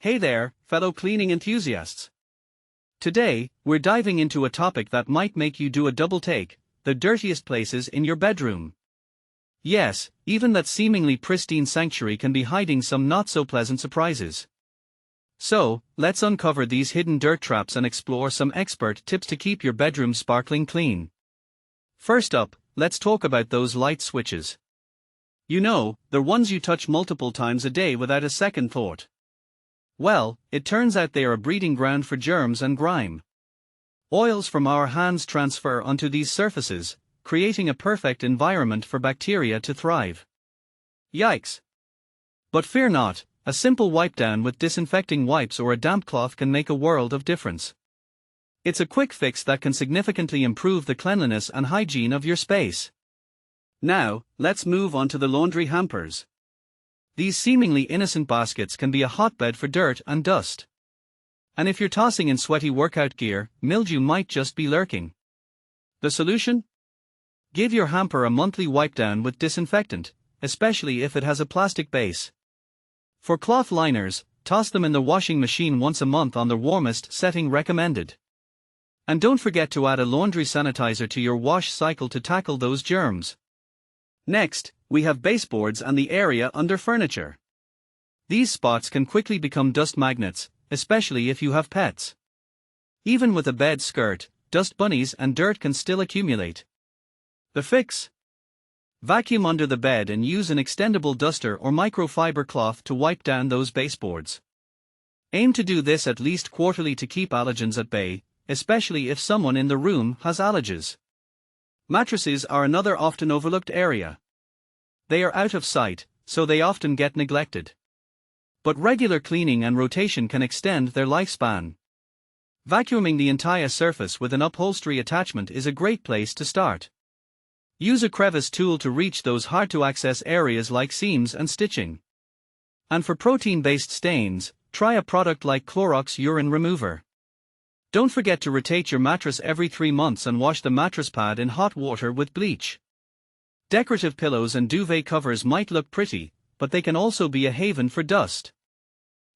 Hey there, fellow cleaning enthusiasts. Today, we're diving into a topic that might make you do a double take: the dirtiest places in your bedroom. Yes, even that seemingly pristine sanctuary can be hiding some not-so-pleasant surprises. So, let's uncover these hidden dirt traps and explore some expert tips to keep your bedroom sparkling clean. First up, let's talk about those light switches. You know, the ones you touch multiple times a day without a second thought. Well, it turns out they are a breeding ground for germs and grime. Oils from our hands transfer onto these surfaces, creating a perfect environment for bacteria to thrive. Yikes! But fear not, a simple wipe down with disinfecting wipes or a damp cloth can make a world of difference. It's a quick fix that can significantly improve the cleanliness and hygiene of your space. Now, let's move on to the laundry hampers. These seemingly innocent baskets can be a hotbed for dirt and dust. And if you're tossing in sweaty workout gear, mildew might just be lurking. The solution? Give your hamper a monthly wipe down with disinfectant, especially if it has a plastic base. For cloth liners, toss them in the washing machine once a month on the warmest setting recommended. And don't forget to add a laundry sanitizer to your wash cycle to tackle those germs. Next, we have baseboards and the area under furniture. These spots can quickly become dust magnets, especially if you have pets. Even with a bed skirt, dust bunnies and dirt can still accumulate. The fix? Vacuum under the bed and use an extendable duster or microfiber cloth to wipe down those baseboards. Aim to do this at least quarterly to keep allergens at bay, especially if someone in the room has allergies. Mattresses are another often overlooked area. They are out of sight, so they often get neglected. But regular cleaning and rotation can extend their lifespan. Vacuuming the entire surface with an upholstery attachment is a great place to start. Use a crevice tool to reach those hard-to-access areas like seams and stitching. And for protein-based stains, try a product like Clorox Urine Remover. Don't forget to rotate your mattress every 3 months and wash the mattress pad in hot water with bleach. Decorative pillows and duvet covers might look pretty, but they can also be a haven for dust.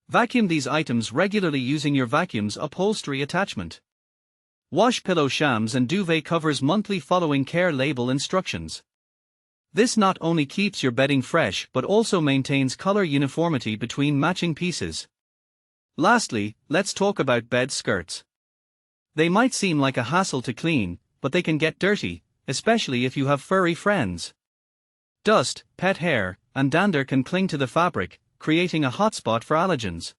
Vacuum these items regularly using your vacuum's upholstery attachment. Wash pillow shams and duvet covers monthly following care label instructions. This not only keeps your bedding fresh but also maintains color uniformity between matching pieces. Lastly, let's talk about bed skirts. They might seem like a hassle to clean, but they can get dirty, especially if you have furry friends. Dust, pet hair, and dander can cling to the fabric, creating a hotspot for allergens.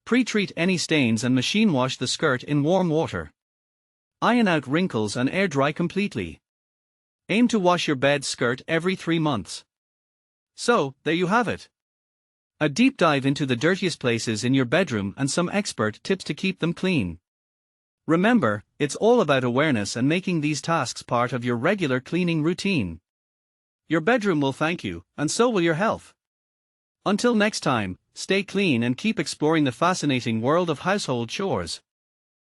Pre-treat any stains and machine wash the skirt in warm water. Iron out wrinkles and air dry completely. Aim to wash your bed skirt every 3 months. So, there you have it. A deep dive into the dirtiest places in your bedroom and some expert tips to keep them clean. Remember, it's all about awareness and making these tasks part of your regular cleaning routine. Your bedroom will thank you, and so will your health. Until next time, stay clean and keep exploring the fascinating world of household chores.